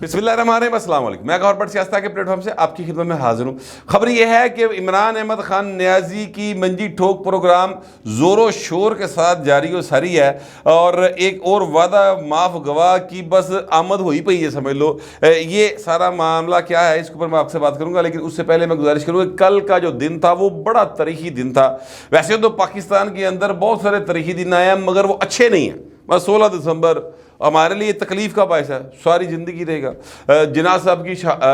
بسم اللہ الرحمن الرحیم، السلام علیکم۔ میں گورنمنٹ سیاست کے پلیٹ فارم سے آپ کی خدمت میں حاضر ہوں۔ خبر یہ ہے کہ عمران احمد خان نیازی کی منجی ٹھوک پروگرام زور و شور کے ساتھ جاری و ساری ہے، اور ایک اور وعدہ معاف گواہ کی بس آمد ہوئی پئی ہے، سمجھ لو۔ یہ سارا معاملہ کیا ہے اس کے اوپر میں آپ سے بات کروں گا، لیکن اس سے پہلے میں گزارش کروں کہ کل کا جو دن تھا وہ بڑا تاریخی دن تھا۔ ویسے تو پاکستان کے اندر بہت سارے تاریخی دن آئے ہیں، مگر وہ اچھے نہیں ہیں۔ بس 16 دسمبر ہمارے لیے تکلیف کا باعث ہے، ساری زندگی رہے گا۔ جناح صاحب کی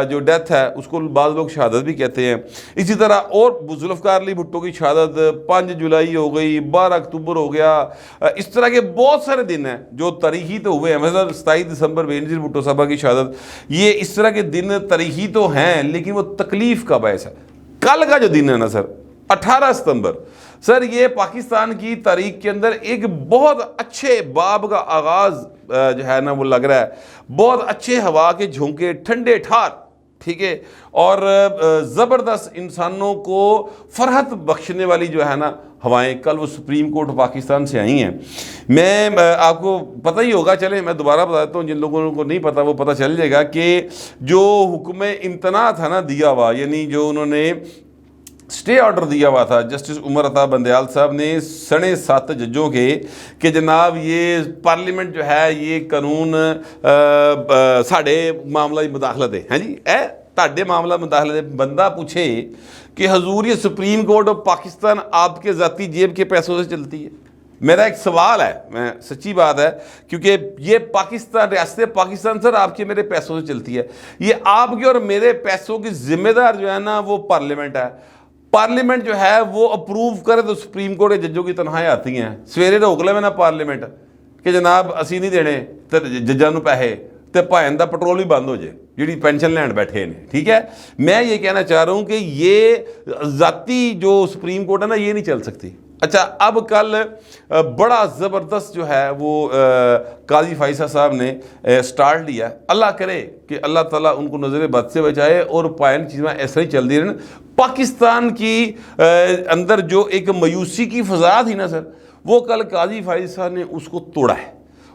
جو ڈیتھ ہے اس کو بعض لوگ شہادت بھی کہتے ہیں۔ اسی طرح اور ذوالفقار علی بھٹو کی شہادت 5 جولائی ہو گئی، 12 اکتوبر ہو گیا۔ اس طرح کے بہت سارے دن ہیں جو تاریخی تو ہوئے ہیں، مثلا 27 دسمبر بینظیر بھٹو صاحبہ کی شہادت۔ یہ اس طرح کے دن تاریخی تو ہیں لیکن وہ تکلیف کا باعث ہے۔ کل کا جو دن ہے نا سر، 18 ستمبر، سر یہ پاکستان کی تاریخ کے اندر ایک بہت اچھے باب کا آغاز جو ہے نا وہ لگ رہا ہے۔ بہت اچھے ہوا کے جھونکے، ٹھنڈے ٹھار، ٹھیک ہے، اور زبردست انسانوں کو فرحت بخشنے والی جو ہے نا ہوائیں کل وہ سپریم کورٹ پاکستان سے آئی ہیں۔ میں آپ کو پتہ ہی ہوگا، چلیں میں دوبارہ بتا دیتا ہوں، جن لوگوں کو نہیں پتہ وہ پتہ چل جائے گا کہ جو حکم امتناع تھا نا دیا ہوا، یعنی جو انہوں نے اسٹے آرڈر دیا ہوا تھا جسٹس عمر عطا بندیال صاحب نے 7.5 ججوں کے، کہ جناب یہ پارلیمنٹ جو ہے یہ قانون ساڑھے معاملہ مداخلت ہے، ہاں جی تاڑے معاملہ مداخلت ہے۔ بندہ پوچھے کہ حضور یہ سپریم کورٹ آف پاکستان آپ کے ذاتی جیب کے پیسوں سے چلتی ہے؟ میرا ایک سوال ہے، میں سچی بات ہے، کیونکہ یہ پاکستان، ریاست پاکستان سر آپ کے میرے پیسوں سے چلتی ہے۔ یہ آپ کے اور میرے پیسوں کی ذمہ دار جو ہے نا وہ پارلیمنٹ ہے۔ پارلیمنٹ جو ہے وہ اپروو کرے تو سپریم کورٹ کے ججوں کی تنخواہیں آتی ہیں۔ سویرے روک لے میں نا پارلیمنٹ کہ جناب اسی نہیں دینے تے ججاں نوں پیسے، تے بھائن دا پٹرول بھی بند ہو جائے جیڑی پینشن لین بیٹھے ہیں، ٹھیک ہے۔ میں یہ کہنا چاہ رہا ہوں کہ یہ ذاتی جو سپریم کورٹ ہے نا یہ نہیں چل سکتی۔ اچھا، اب کل بڑا زبردست جو ہے وہ قاضی فائصہ صاحب نے سٹارٹ لیا۔ اللہ کرے کہ اللہ تعالیٰ ان کو نظر بد سے بچائے اور پائن چیزیں ایسا ہی چل دی رہن۔ پاکستان کی اندر جو ایک مایوسی کی فضا تھی نا سر، وہ کل قاضی فائصہ نے اس کو توڑا ہے،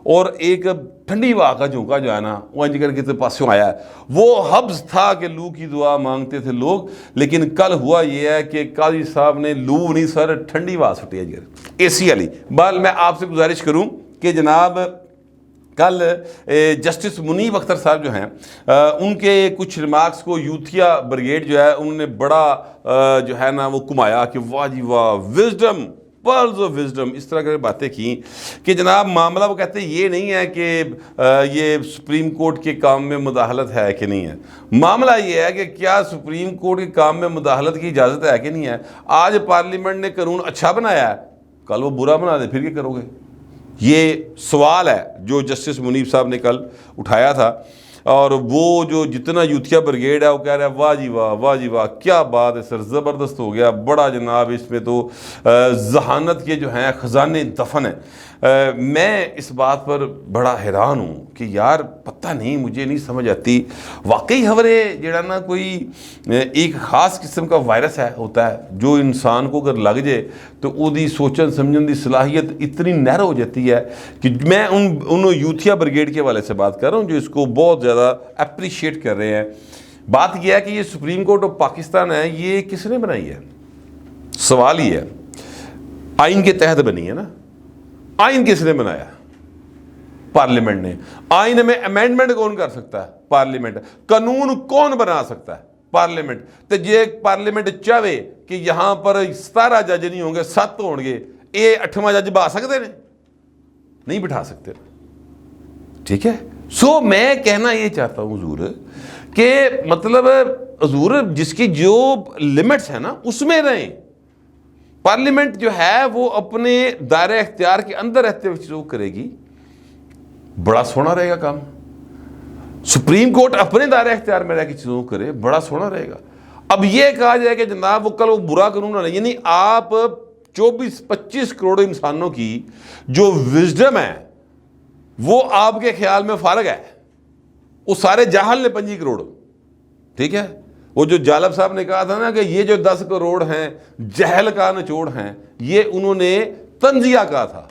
اور ایک ٹھنڈی ہوا کا جھونکا جو ہے نا وہ انج کر کے پاسوں آیا ہے۔ وہ حبس تھا کہ لو کی دعا مانگتے تھے لوگ، لیکن کل ہوا یہ ہے کہ قاضی صاحب نے لو نہیں سر ٹھنڈی ہوا سٹی ہے اے سی والی۔ بال میں آپ سے گزارش کروں کہ جناب کل جسٹس منیب اختر صاحب جو ہیں ان کے کچھ ریمارکس کو یوتھیا بریگیڈ جو ہے انہوں نے بڑا جو ہے نا وہ کمایا کہ واہ جی واہ، وزڈم، پرلز آف وزڈم، اس طرح کی باتیں کی کہ جناب معاملہ وہ کہتے ہیں یہ نہیں ہے کہ یہ سپریم کورٹ کے کام میں مداخلت ہے کہ نہیں ہے۔ معاملہ یہ ہے کہ کیا سپریم کورٹ کے کام میں مداخلت کی اجازت ہے کہ نہیں ہے۔ آج پارلیمنٹ نے قانون اچھا بنایا ہے، کل وہ برا بنا دے پھر کیا کرو گے؟ یہ سوال ہے جو جسٹس منیب صاحب نے کل اٹھایا تھا، اور وہ جو جتنا یوتھیا بریگیڈ ہے وہ کہہ رہا ہے واہ جی واہ، واہ جی واہ، کیا بات ہے سر، زبردست ہو گیا، بڑا جناب اس میں تو ذہانت کے جو ہیں خزانے دفن ہیں۔ میں اس بات پر بڑا حیران ہوں کہ یار پتہ نہیں، مجھے نہیں سمجھ آتی واقعی خبرے جڑا نا کوئی ایک خاص قسم کا وائرس ہے ہوتا ہے جو انسان کو اگر لگ جائے تو وہ دی سوچن سمجھن دی صلاحیت اتنی نیرو ہو جاتی ہے کہ میں ان یوتھیا بریگیڈ کے والے سے بات کر رہا ہوں جو اس کو بہت زیادہ اپریشیٹ کر رہے ہیں۔ بات یہ ہے کہ یہ سپریم کورٹ آف پاکستان ہے، یہ کس نے بنائی ہے؟ سوال ہی ہے، آئین کے تحت بنی ہے نا۔ آئین کس نے بنایا؟ پارلیمنٹ نے۔ آئین میں امینڈمنٹ کون کر سکتا ہے؟ پارلیمنٹ۔ قانون کون بنا سکتا ہے؟ پارلیمنٹ۔ تو یہ پارلیمنٹ چاہے کہ یہاں پر 17 جج نہیں ہوں گے، 7 ہوں گے، یہ 8واں جج بٹھا سکتے ہیں؟ نہیں بٹھا سکتے، ٹھیک ہے۔ سو میں کہنا یہ چاہتا ہوں حضور کہ مطلب حضور جس کی جو لمٹس ہیں نا اس میں رہیں۔ پارلیمنٹ جو ہے وہ اپنے دائرہ اختیار کے اندر رہتے ہوئے چیزوں کرے گی، بڑا سونا رہے گا کام۔ سپریم کورٹ اپنے دائرہ اختیار میں رہ کے چیزوں کرے، بڑا سونا رہے گا۔ اب یہ کہا جائے کہ جناب وہ کل وہ برا قانون ہے، یعنی آپ 24-25 کروڑ انسانوں کی جو وزڈم ہے وہ آپ کے خیال میں فارغ ہے، وہ سارے جاہل نے 25 کروڑ، ٹھیک ہے۔ وہ جو جالب صاحب نے کہا تھا نا کہ یہ جو 10 کروڑ ہیں جہل کا نچوڑ ہیں، یہ انہوں نے تنزیہ کہا تھا۔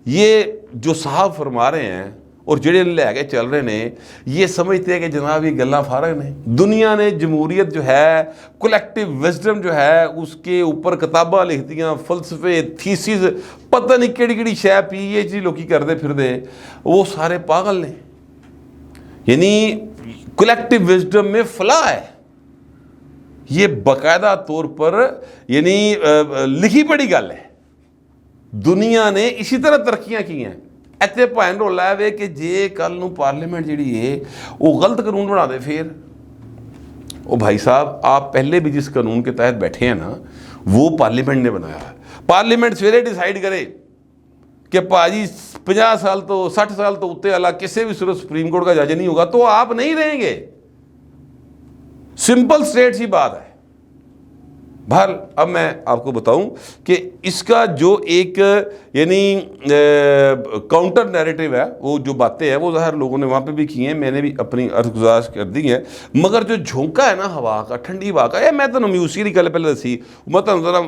یہ جو صاحب فرما رہے ہیں اور جڑے لے کے چل رہے ہیں یہ سمجھتے ہیں کہ جناب یہ گلاں فارغ نے. دنیا نے جمہوریت جو ہے, کولیکٹیو وزڈم جو ہے, اس کے اوپر کتاباں لکھتیاں, فلسفے, تھیسز, پتہ نہیں کیڑی کیڑی شے PhD لوکی کرتے پھر دے, وہ سارے پاگل نے. یعنی کولیکٹیو وزڈم میں فلاح ہے, یہ باقاعدہ طور پر یعنی لکھی پڑھی گل ہے. دنیا نے اسی طرح ترقیاں کی ہیں. ایتھے پوائنٹ رولا ہے کہ جے کل نو پارلیمنٹ جڑی ہے وہ غلط قانون بنا دے, پھر او بھائی صاحب آپ پہلے بھی جس قانون کے تحت بیٹھے ہیں نا وہ پارلیمنٹ نے بنایا ہے. پارلیمنٹ سویرے ڈیسائیڈ کرے کہ پاجی 50 سال تو 60 سال تو اتے والا کسی بھی صورت سپریم کورٹ کا جج نہیں ہوگا تو آپ نہیں رہیں گے. سمپل سٹریٹ سی بات ہے. بہر اب میں آپ کو بتاؤں کہ اس کا جو ایک یعنی کاؤنٹر نیریٹو ہے, وہ جو باتیں ہیں وہ ظاہر لوگوں نے وہاں پہ بھی کی ہیں, میں نے بھی اپنی عرض گزارش کر دی ہے, مگر جو جھونکا ہے نا ہوا کا, ٹھنڈی ہوا کا, میں تو میوسیقی کی گل پہلے دسی, میں تو ذرا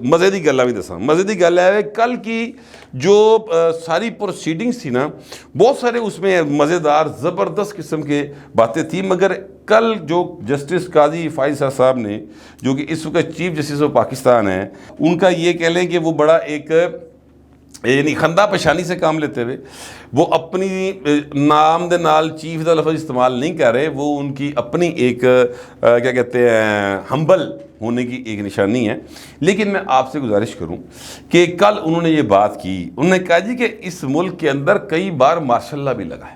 مزے کی گلاں بھی دساں. مزے کی گل ہے کل کی جو ساری پروسیڈنگس تھی نا, بہت سارے اس میں مزیدار زبردست قسم کے باتیں تھیں, مگر کل جو جسٹس قاضی فائز صاحب نے, جو کہ اس وقت چیف جسٹس آف پاکستان ہیں, ان کا یہ کہہ لیں کہ وہ بڑا ایک یعنی خندہ پیشانی سے کام لیتے ہوئے وہ اپنی نام دے نال چیف دا لفظ استعمال نہیں کر رہے, وہ ان کی اپنی ایک کیا کہتے ہیں ہمبل ہونے کی ایک نشانی ہے. لیکن میں آپ سے گزارش کروں کہ کل انہوں نے یہ بات کی, انہوں نے کہا جی کہ اس ملک کے اندر کئی بار مارشل لا بھی لگا ہے,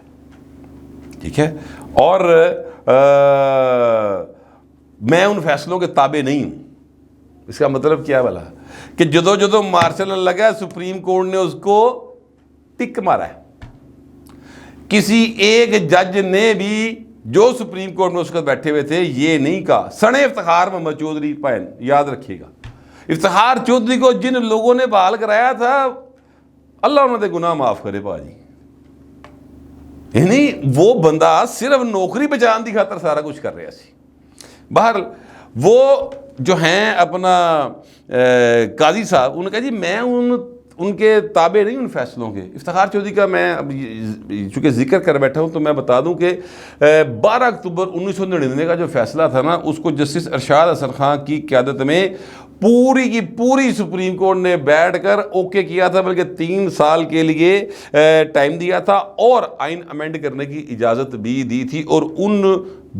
ٹھیک ہے, اور میں ان فیصلوں کے تابع نہیں ہوں. اس کا مطلب کیا بلا کہ جدو مارشل لا لگا سپریم کورٹ نے اس کو ٹک مارا ہے. کسی ایک جج نے بھی جو سپریم کورٹ میں اس وقت بیٹھے ہوئے تھے یہ نہیں کہا. سنے افتخار محمد چودھری پائن, یاد رکھیے گا, افتخار چودھری کو جن لوگوں نے بحال کرایا تھا اللہ انہوں نے گناہ معاف کرے باجی, یعنی وہ بندہ صرف نوکری بچان دی خاطر سارا کچھ کر رہا سی. بہرحال وہ جو ہیں اپنا قاضی صاحب, انہوں نے کہا جی میں ان کے تابع نہیں ان فیصلوں کے. افتخار چودھری کا میں اب چونکہ ذکر کر بیٹھا ہوں تو میں بتا دوں کہ 12 اکتوبر 1999 کا جو فیصلہ تھا نا, اس کو جسٹس ارشاد حسن خان کی قیادت میں پوری کی پوری سپریم کورٹ نے بیٹھ کر اوکے کیا تھا, بلکہ 3 سال کے لیے ٹائم دیا تھا اور آئین امینڈ کرنے کی اجازت بھی دی تھی. اور ان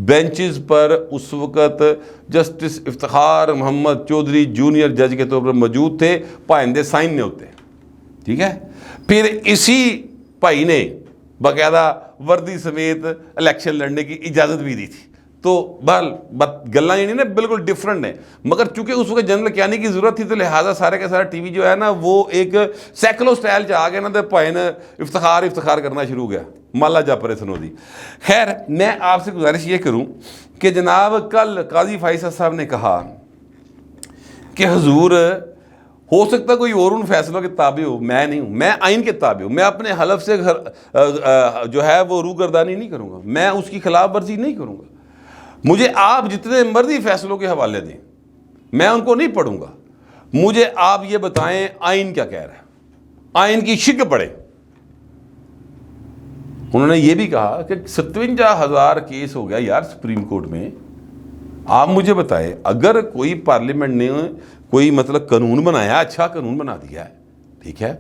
بینچز پر اس وقت جسٹس افتخار محمد چودھری جونیئر جج کے طور پر موجود تھے, پائندے سائن نے ہوتے, ٹھیک ہے. پھر اسی بھائی نے باقاعدہ وردی سمیت الیکشن لڑنے کی اجازت بھی دی تھی. تو گلاں یہ نہیں نا بالکل ڈفرنٹ ہیں, مگر چونکہ اس وقت جنرل کیانی کی ضرورت تھی تو لہٰذا سارے کے سارا ٹی وی جو ہے نا وہ ایک سیکلو سٹائل چ آ گیا نا, تو پائن افتخار کرنا شروع ہو گیا, مالا جا پرے سنو دی. خیر میں آپ سے گزارش یہ کروں کہ جناب کل قاضی فائز صاحب نے کہا کہ حضور ہو سکتا کوئی اور ان فیصلوں کے تابع ہو, میں نہیں ہوں, میں آئین کے تابع ہوں, میں اپنے حلف سے جو ہے وہ روگردانی نہیں کروں گا, میں اس کی خلاف ورزی نہیں کروں گا. مجھے آپ جتنے مرضی فیصلوں کے حوالے دیں میں ان کو نہیں پڑھوں گا, مجھے آپ یہ بتائیں آئین کیا کہہ رہا ہے, آئین کی شک پڑھیں. انہوں نے یہ بھی کہا کہ 57,000 کیس ہو گیا یار سپریم کورٹ میں, آپ مجھے بتائیں اگر کوئی پارلیمنٹ نے کوئی مطلب قانون بنایا, اچھا قانون بنا دیا ہے, ٹھیک ہے,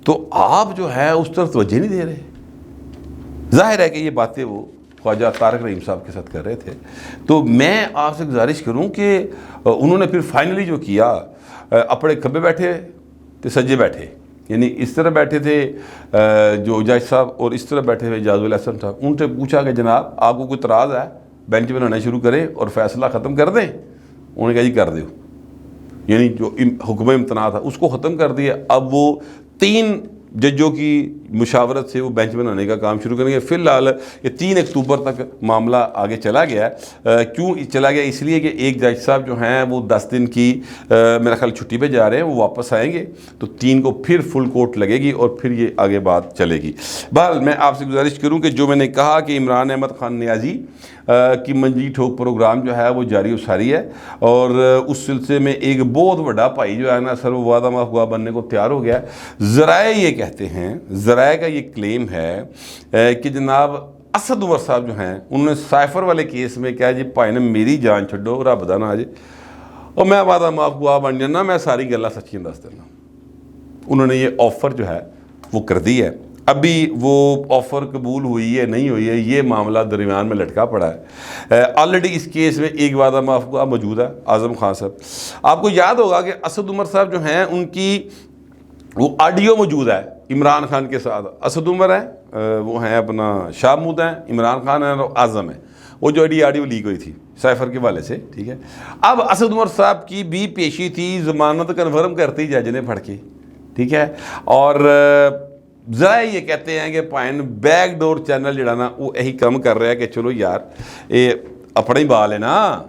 تو آپ جو ہے اس طرف توجہ نہیں دے رہے. ظاہر ہے کہ یہ باتیں وہ خواجہ طارق رحیم صاحب کے ساتھ کر رہے تھے. تو میں آپ سے گزارش کروں کہ انہوں نے پھر فائنلی جو کیا, اپنے کھبے بیٹھے تو سجے بیٹھے, یعنی اس طرح بیٹھے تھے جو جج صاحب اور اس طرح بیٹھے ہوئے اجاز الحسن صاحب. ان سے پوچھا کہ جناب آپ کو کوئی اعتراض ہے, بینچ بنانا شروع کریں اور فیصلہ ختم کر دیں. انہوں نے کہا جی کر دو, یعنی جو حکم امتناع تھا اس کو ختم کر دیا. اب وہ 3 ججوں کی مشاورت سے وہ بینچ بنانے کا کام شروع کریں گے. فی الحال یہ 3 اکتوبر تک معاملہ آگے چلا گیا ہے. کیوں چلا گیا؟ اس لیے کہ ایک جج صاحب جو ہیں وہ 10 دن کی میرا خیال چھٹی پہ جا رہے ہیں, وہ واپس آئیں گے تو 3 کو پھر فل کورٹ لگے گی اور پھر یہ آگے بات چلے گی. بہرحال میں آپ سے گزارش کروں کہ جو میں نے کہا کہ عمران احمد خان نیازی کی منجی ٹھوک پروگرام جو ہے وہ جاری و ساری ہے, اور اس سلسلے میں ایک بہت بڑا بھائی جو ہے نا سر وہ وعدہ مخواہ بننے کو تیار ہو گیا ہے. ذرائع یہ کہتے ہیں، ذرائع کا یہ کلیم ہے کہ جناب اسد عمر صاحب جو ہیں انہوں نے سائفر والے کیس میں کہا جی بھائی نے میری جان چھڈو رب دا نا جی اور میں وعدہ معاف گواہ بن جانا، میں ساری گلاں سچیاں دس دینا۔ انہوں نے یہ آفر جو ہے وہ کر دی ہے، ابھی وہ آفر قبول ہوئی ہے نہیں ہوئی ہے یہ معاملہ درمیان میں لٹکا پڑا ہے۔ آلریڈی اس کیس میں ایک وعدہ معاف گواہ موجود ہے، اعظم خان صاحب۔ آپ کو یاد ہوگا کہ اسد عمر صاحب جو ہیں ان کی وہ آڈیو موجود ہے عمران خان کے ساتھ، اسد عمر ہیں وہ ہیں اپنا شاہ محمود ہیں، عمران خان ہیں اور اعظم ہیں، وہ جو آڈیو لیک ہوئی تھی سائفر کے والے سے، ٹھیک ہے۔ اب اسد عمر صاحب کی بھی پیشی تھی، ضمانت کنفرم کرتی جج نے پڑھ کے، ٹھیک ہے، اور ذرائع یہ کہتے ہیں کہ پائن بیک ڈور چینل جڑا نا وہ یہی کم کر رہا ہے کہ چلو یار یہ اپنا ہی بال ہے نا،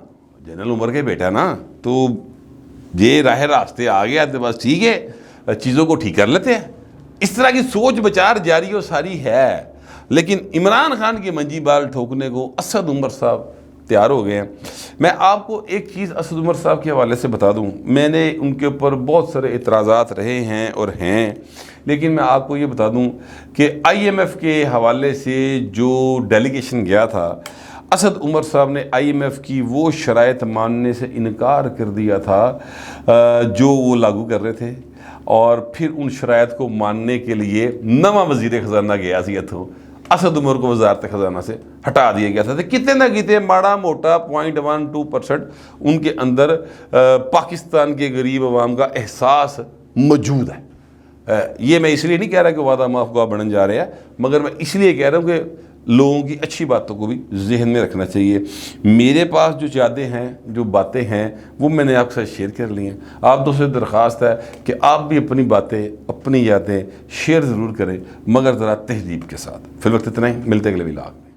جنرل عمر کے بیٹا نا، تو یہ راہ راستے آ گیا تو بس ٹھیک ہے چیزوں کو ٹھیک کر لیتے ہیں۔ اس طرح کی سوچ بچار جاری و ساری ہے، لیکن عمران خان کے منجی بال ٹھوکنے کو اسد عمر صاحب تیار ہو گئے ہیں۔ میں آپ کو ایک چیز اسد عمر صاحب کے حوالے سے بتا دوں، میں نے ان کے اوپر بہت سارے اعتراضات رہے ہیں اور ہیں، لیکن میں آپ کو یہ بتا دوں کہ آئی ایم ایف کے حوالے سے جو ڈیلیگیشن گیا تھا، اسد عمر صاحب نے آئی ایم ایف کی وہ شرائط ماننے سے انکار کر دیا تھا جو وہ لاگو کر رہے تھے، اور پھر ان شرائط کو ماننے کے لیے نواں وزیر خزانہ گیا سی اتھوں، اسد عمر کو وزارت خزانہ سے ہٹا دیا گیا تھا۔ کتنے نہ کتنے ماڑا موٹا 0.12% ان کے اندر پاکستان کے غریب عوام کا احساس موجود ہے۔ یہ میں اس لیے نہیں کہہ رہا کہ وعدہ معاف گواہ بننے جا رہے ہیں، مگر میں اس لیے کہہ رہا ہوں کہ لوگوں کی اچھی باتوں کو بھی ذہن میں رکھنا چاہیے۔ میرے پاس جو یادیں ہیں، جو باتیں ہیں، وہ میں نے آپ کے ساتھ شیئر کر لی ہیں۔ آپ دوستوں سے درخواست ہے کہ آپ بھی اپنی باتیں، اپنی یادیں شیئر ضرور کریں، مگر ذرا تہذیب کے ساتھ۔ فی الوقت اتنا ہی، ملتے اگلے ولاگ میں۔